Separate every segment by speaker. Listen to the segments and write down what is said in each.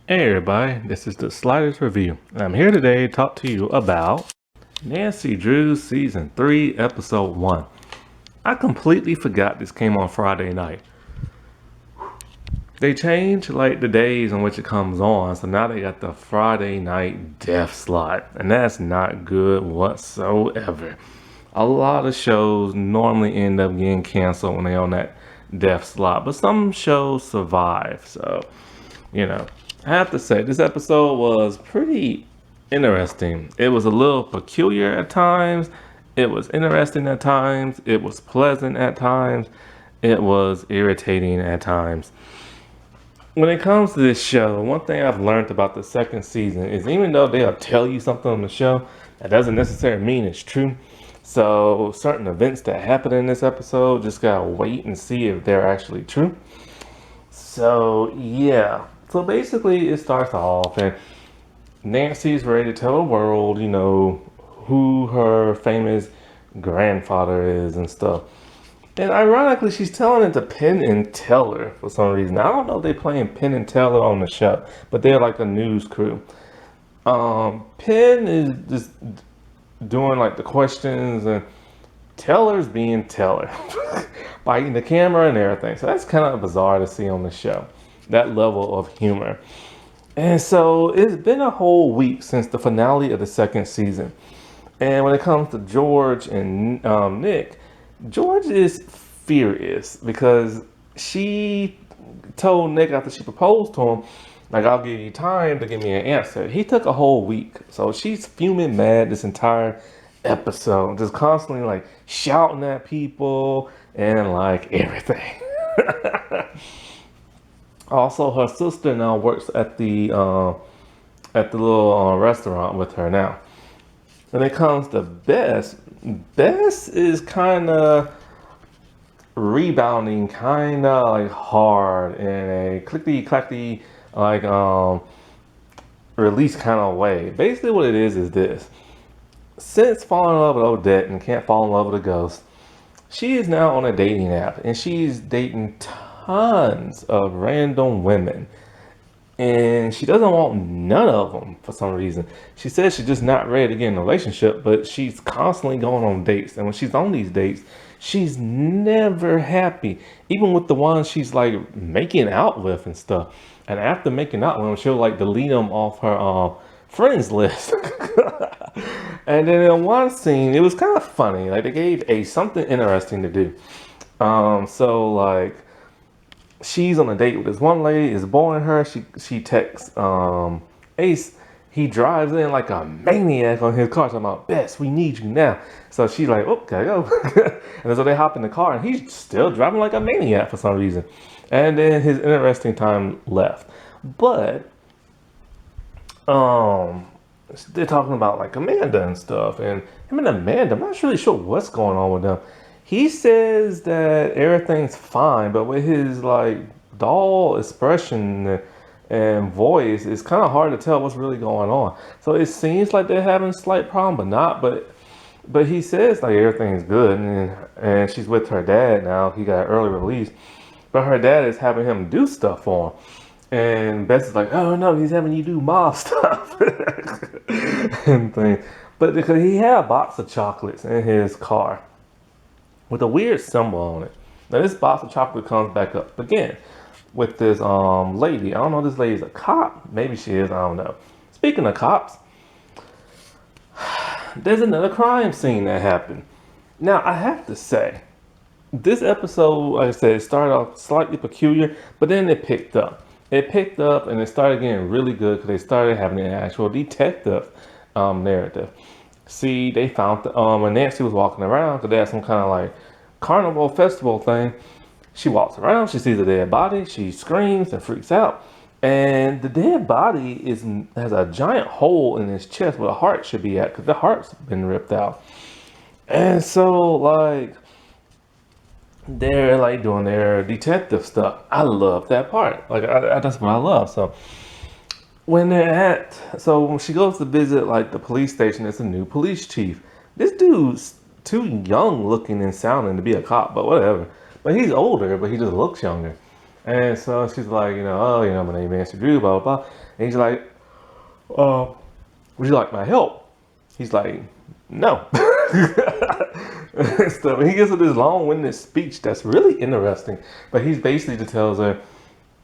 Speaker 1: Hey everybody, this is the Sliders Review, and I'm here today to talk to you about Nancy Drew's Season 3, Episode 1. I completely forgot this came on Friday night. They changed the days on which it comes on, so now they got the Friday night death slot, and that's not good whatsoever. A lot of shows normally end up getting canceled when they on that death slot, but some shows survive, so I have to say, this episode was pretty interesting. It was a little peculiar at times. It was interesting at times. It was pleasant at times. It was irritating at times. When it comes to this show, one thing I've learned about the second season is even though they'll tell you something on the show, that doesn't necessarily mean it's true. So certain events that happen in this episode, just gotta wait and see if they're actually true. So yeah. So basically it starts off and Nancy's ready to tell the world, who her famous grandfather is and stuff. And ironically, she's telling it to Penn and Teller for some reason. I don't know if they're playing Penn and Teller on the show, but they're like a news crew. Penn is just doing like the questions and Teller's being Teller, biting the camera and everything. So that's kind of bizarre to see on the show, that level of humor. And so it's been a whole week since the finale of the second season. And when it comes to George and Nick, George is furious because she told Nick after she proposed to him, like, I'll give you time to give me an answer. He took a whole week. So she's fuming mad this entire episode, just constantly like shouting at people and like everything. Also, her sister now works at the little restaurant with her now. When it comes to Bess, Bess is kind of rebounding, kind of like hard in a clickety clackety like release kind of way. Basically, what it is this: since falling in love with Odette and can't fall in love with a ghost, she is now on a dating app and she's dating tons of random women. And she doesn't want none of them for some reason. She says she's just not ready to get in a relationship, but she's constantly going on dates. And when she's on these dates, she's never happy. Even with the ones she's like making out with and stuff. And after making out with them, she'll like delete them off her friends list. And then in one scene, it was kind of funny. Like they gave a something interesting to do. So like she's on a date with this one lady, is boring her. She texts Ace. He drives in like a maniac on his car, talking about, Bess, we need you now. So she's like, oh, gotta go. And so they hop in the car and he's still driving like a maniac for some reason. And then his interesting time left. But they're talking about like Amanda and stuff. And him and Amanda, I'm not really sure what's going on with them. He says that everything's fine, but with his like doll expression and voice, it's kind of hard to tell what's really going on. So it seems like they're having a slight problem, but not. But he says like everything's good, and she's with her dad now. He got an early release, but her dad is having him do stuff for him. And Bess is like, oh no, he's having you do mob stuff and things. But because he had a box of chocolates in his car with a weird symbol on it. Now this box of chocolate comes back up again with this lady. I don't know if this lady's a cop. Maybe she is, I don't know. Speaking of cops, there's another crime scene that happened. Now I have to say, this episode, like I said, it started off slightly peculiar, but then it picked up. It picked up and it started getting really good because they started having an actual detective narrative. See, they found when Nancy was walking around, because they had some kind of like carnival festival thing. She walks around, she sees a dead body, she screams and freaks out. And the dead body has a giant hole in his chest where the heart should be at, because the heart's been ripped out. And so, like, they're like doing their detective stuff. I love that part. Like, that's what I love. So when she goes to visit like the police station, it's a new police chief. This dude's too young looking and sounding to be a cop, but whatever. But he's older, but he just looks younger. And so she's like, oh, my name is Nancy Drew, blah, blah, blah. And he's like, uh, would you like my help? He's like, no. Stuff. And he gives her this long-winded speech that's really interesting. But he's basically just tells her,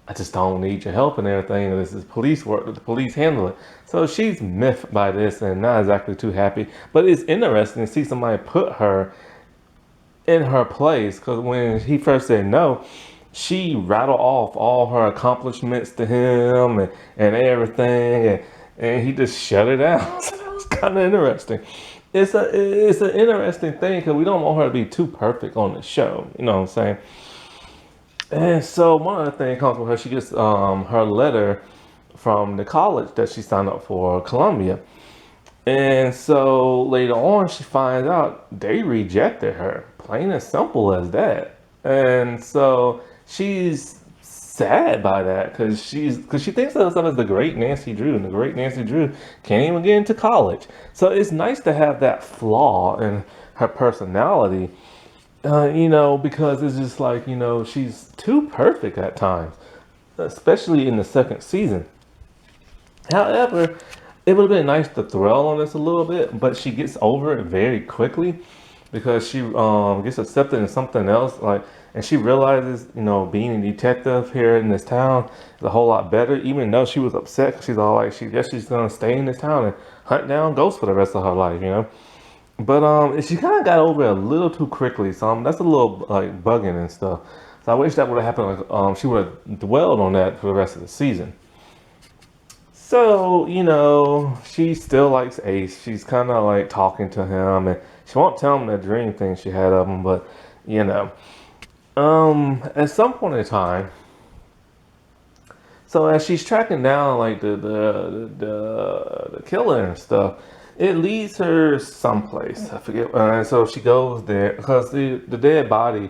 Speaker 1: I just don't need your help and everything. This is police work. The police handle it. So she's miffed by this and not exactly too happy. But it's interesting to see somebody put her in her place, because when he first said no, she rattled off all her accomplishments to him and everything, and he just shut it down. So that was kind of interesting. It's an interesting thing because we don't want her to be too perfect on the show. You know what I'm saying? And so one other thing comes with her. She gets her letter from the college that she signed up for, Columbia. And so later on, she finds out they rejected her, plain and simple as that. And so she's sad by that because she thinks of herself as the great Nancy Drew, and the great Nancy Drew can't even get into college. So it's nice to have that flaw in her personality, because it's just like she's too perfect at times, especially in the second season. However, it would have been nice to dwell on this a little bit, but she gets over it very quickly because she gets accepted in something else. And she realizes, being a detective here in this town is a whole lot better. Even though she was upset, 'cause she's all like, she's gonna stay in this town and hunt down ghosts for the rest of her life. But she kind of got over it a little too quickly, so that's a little like bugging and stuff. So I wish that would have happened. She would have dwelled on that for the rest of the season. So, she still likes Ace. She's kind of like talking to him, and she won't tell him the dream thing she had of him, but, at some point in time, so as she's tracking down like the killer and stuff, it leads her someplace. I forget. And so she goes there because the dead body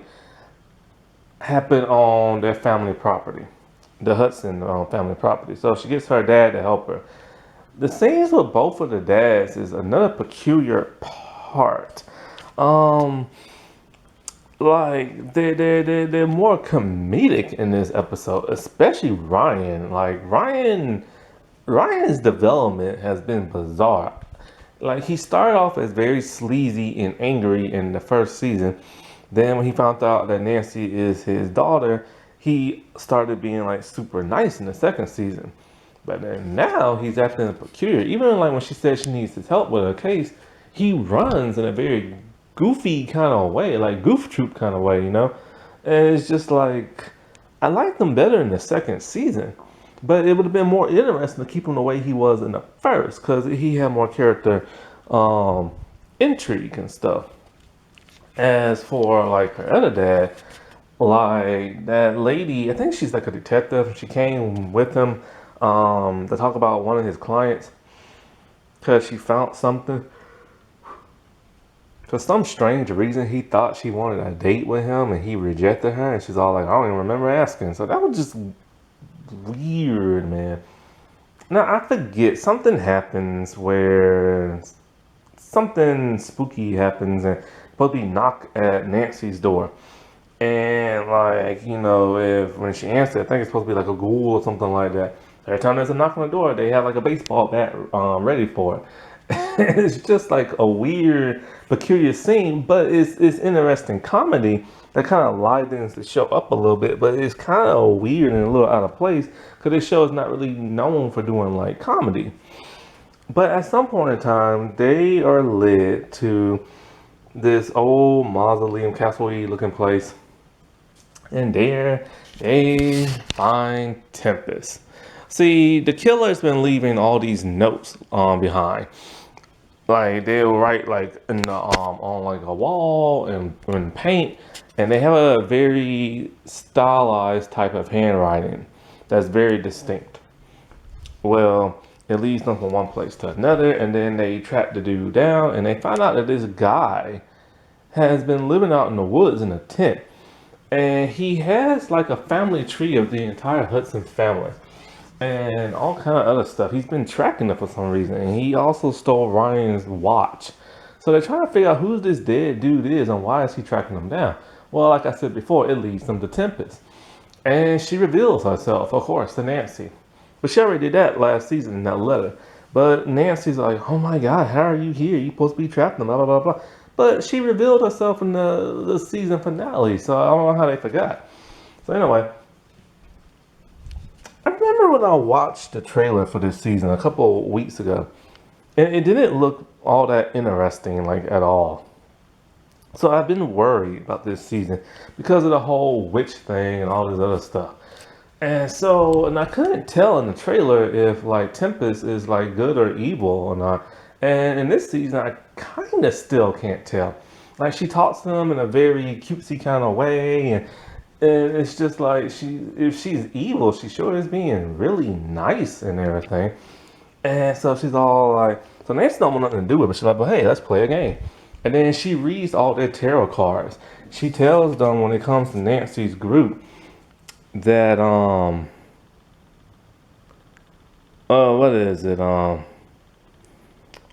Speaker 1: happened on their family property, the Hudson family property. So she gets her dad to help her. The scenes with both of the dads is another peculiar part. Like they're more comedic in this episode, especially Ryan. Like Ryan's development has been bizarre. Like he started off as very sleazy and angry in the first season. Then when he found out that Nancy is his daughter, he started being like super nice in the second season. But then now he's acting peculiar. Even like when she said she needs his help with a case, he runs in a very goofy kind of way, like goof troop kind of way. And it's just like, I liked him better in the second season. But it would have been more interesting to keep him the way he was in the first, because he had more character intrigue and stuff. As for like her other dad, like that lady, I think she's like a detective. She came with him to talk about one of his clients because she found something. For some strange reason, he thought she wanted a date with him and he rejected her. And she's all like, I don't even remember asking. So that was just weird, man. Now, I forget. Something happens where something spooky happens and supposed to be knock at Nancy's door. And like, if when she answered, I think it's supposed to be like a ghoul or something like that. Every time there's a knock on the door, they have like a baseball bat ready for it. It's just like a weird, peculiar scene, but it's interesting comedy that kind of lightens the show up a little bit, but it's kind of weird and a little out of place because this show is not really known for doing like comedy. But at some point in time, they are led to this old mausoleum, castle-y looking place, and there they find Tempest. See, the killer's been leaving all these notes behind. Like they'll write like in the, on like a wall and in paint, and they have a very stylized type of handwriting that's very distinct. Well, it leads them from one place to another, and then they track the dude down, and they find out that this guy has been living out in the woods in a tent, and he has like a family tree of the entire Hudson family and all kind of other stuff. He's been tracking them for some reason, and he also stole Ryan's watch. So they're trying to figure out who this dead dude is and why is he tracking them down. Well, like I said before, it leads them to Tempest. And she reveals herself, of course, to Nancy. But she already did that last season in that letter. But Nancy's like, oh my God, how are you here? You're supposed to be trapped in blah, blah, blah, blah. But she revealed herself in the season finale, so I don't know how they forgot. So anyway, I remember when I watched the trailer for this season a couple of weeks ago, and it didn't look all that interesting, like at all. So I've been worried about this season because of the whole witch thing and all this other stuff. And I couldn't tell in the trailer if like Tempest is like good or evil or not. And in this season, I kind of still can't tell. Like she talks to them in a very cutesy kind of way, and it's just like if she's evil, she sure is being really nice and everything. And so she's all like, so Nancy don't want nothing to do with it, but she's like, but hey, let's play a game. And then she reads all their tarot cards. She tells them when it comes to Nancy's group that what is it?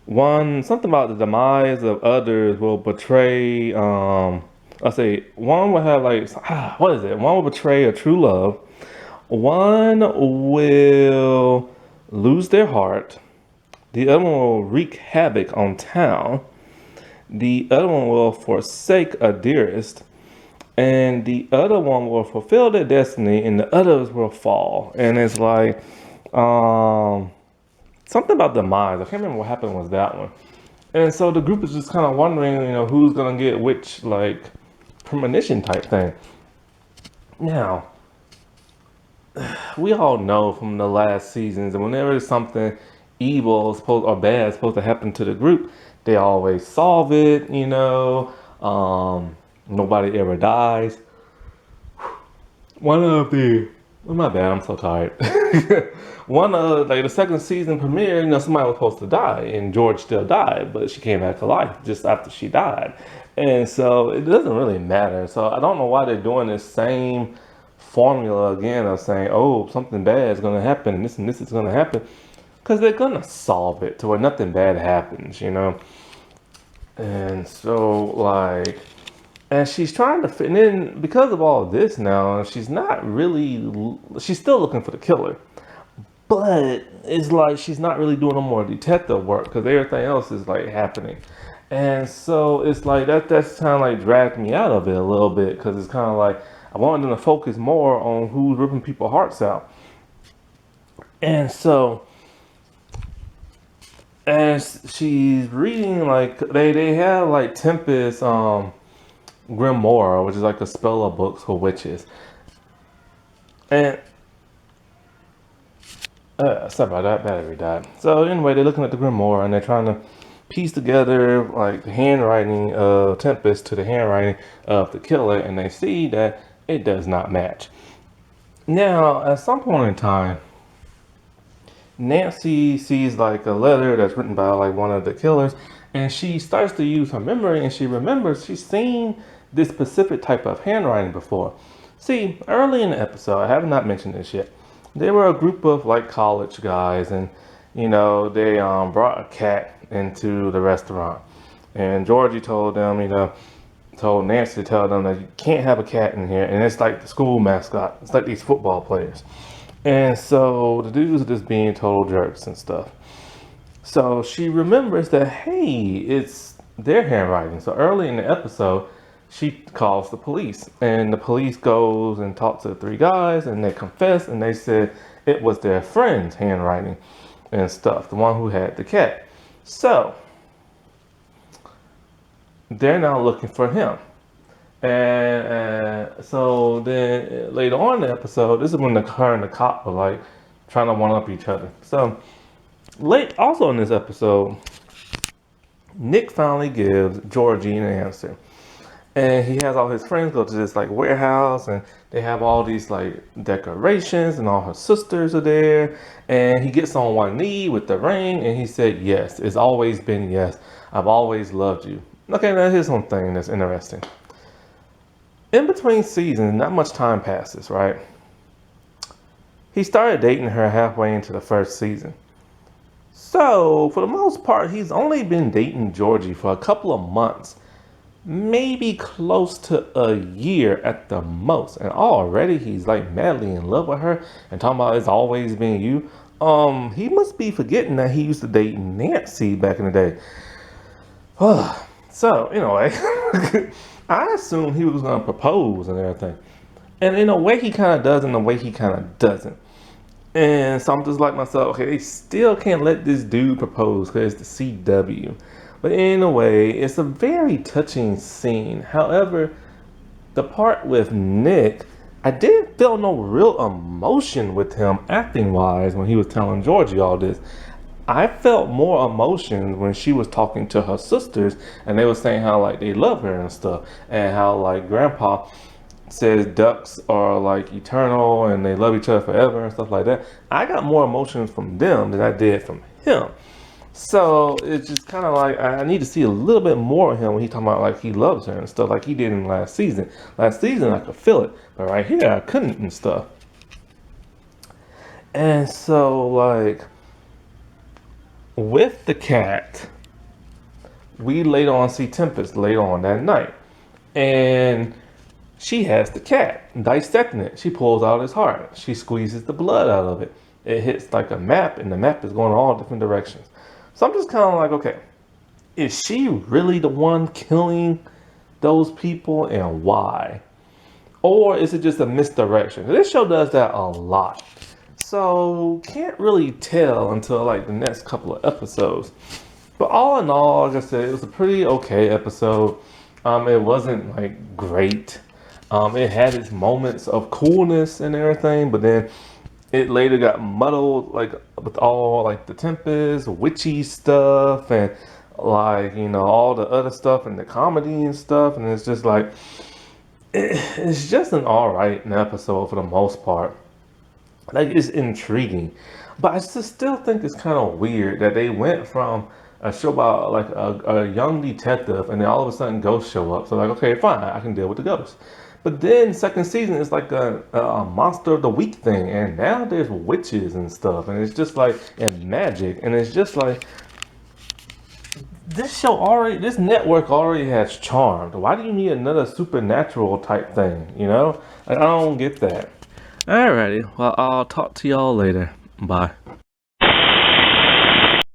Speaker 1: One something about the demise of others will betray I say one will have like what is it? One will betray a true love. One will lose their heart. The other one will wreak havoc on town. The other one will forsake a dearest. And the other one will fulfill their destiny, and the others will fall. And it's like something about demise. I can't remember what happened with that one. And so the group is just kind of wondering, who's gonna get which like premonition type thing. Now, we all know from the last seasons that whenever something evil supposed or bad is supposed to happen to the group, they always solve it. Nobody ever dies. One of the oh, my bad, I'm so tired. One of like the second season premiere, somebody was supposed to die, and George still died, but she came back to life just after she died, and so it doesn't really matter. So I don't know why they're doing this same formula again of saying, oh, something bad is going to happen, and this is going to happen, because they're going to solve it to where nothing bad happens. And so like. And she's trying to fit in because of all of this now. She's not really, she's still looking for the killer. But it's like she's not really doing no more detective work because everything else is like happening. And so it's like that's kind of like dragged me out of it a little bit because it's kind of like I wanted them to focus more on who's ripping people's hearts out. And so as she's reading, like they have like Tempest, Grimoire, which is like a spell of books for witches. And sorry about that, battery died. So anyway, they're looking at the Grimoire and they're trying to piece together like the handwriting of Tempest to the handwriting of the killer, and they see that it does not match. Now, at some point in time, Nancy sees like a letter that's written by like one of the killers, and she starts to use her memory, and she remembers she's seen this specific type of handwriting before. See, early in the episode, I have not mentioned this yet, they were a group of like college guys, and they brought a cat into the restaurant, and Georgie told them, told Nancy to tell them that you can't have a cat in here, and it's like the school mascot. It's like these football players. And so the dudes are just being total jerks and stuff. So she remembers that, hey, it's their handwriting. So early in the episode, she calls the police, and the police goes and talks to the three guys, and they confess, and they said it was their friend's handwriting and stuff, the one who had the cat. So they're now looking for him. And so then later on in the episode, this is when her and the cop were like trying to one up each other. So also in this episode, Nick finally gives Georgie an answer. And he has all his friends go to this like warehouse, and they have all these like decorations, and all her sisters are there. And he gets on one knee with the ring, and he said, yes, it's always been yes. I've always loved you. Okay, now here's something that's interesting. In between seasons, not much time passes, right? He started dating her halfway into the first season. So, for the most part, he's only been dating Georgie for a couple of months. maybe close to a year at the most, and already he's like madly in love with her and talking about it's always been you. He must be forgetting that he used to date Nancy back in the day. So anyway, I assumed he was gonna propose and everything, and in a way he kind of does, in a way he kind of doesn't. And so I'm just like myself, okay, they still can't let this dude propose because it's the CW. But in a way, it's a very touching scene. However, the part with Nick, I didn't feel no real emotion with him acting wise when he was telling Georgie all this. I felt more emotion when she was talking to her sisters and they were saying how like they love her and stuff, and how like grandpa says ducks are like eternal and they love each other forever and stuff like that. I got more emotions from them than I did from him. So it's just kind of like I need to see a little bit more of him when he talking about like he loves her and stuff like he did in last season. Last season I could feel it, but right here I couldn't and stuff. And so like with the cat, we later on see Tempest later on that night, and she has the cat dissecting it. She pulls out his heart. She squeezes the blood out of it. It hits like a map, and the map is going all different directions. So I'm just kind of like, okay, is she really the one killing those people, and why? Or is it just a misdirection? This show does that a lot. So can't really tell until like the next couple of episodes. But all in all, like I said, it was a pretty okay episode. It wasn't like great. It had its moments of coolness and everything, but then it later got muddled like with all like the Tempest, witchy stuff, and like all the other stuff and the comedy and stuff, and it's just like it's just an alright episode for the most part. Like it's intriguing, but I just still think it's kind of weird that they went from a show about like a young detective and then all of a sudden ghosts show up. So like, okay, fine, I can deal with the ghosts. But then second season is like a monster of the week thing, and now there's witches and stuff, and it's just like and magic, and it's just like this network already has Charmed. Why do you need another supernatural type thing? Like, I don't get that. Alrighty, well I'll talk to y'all later. Bye.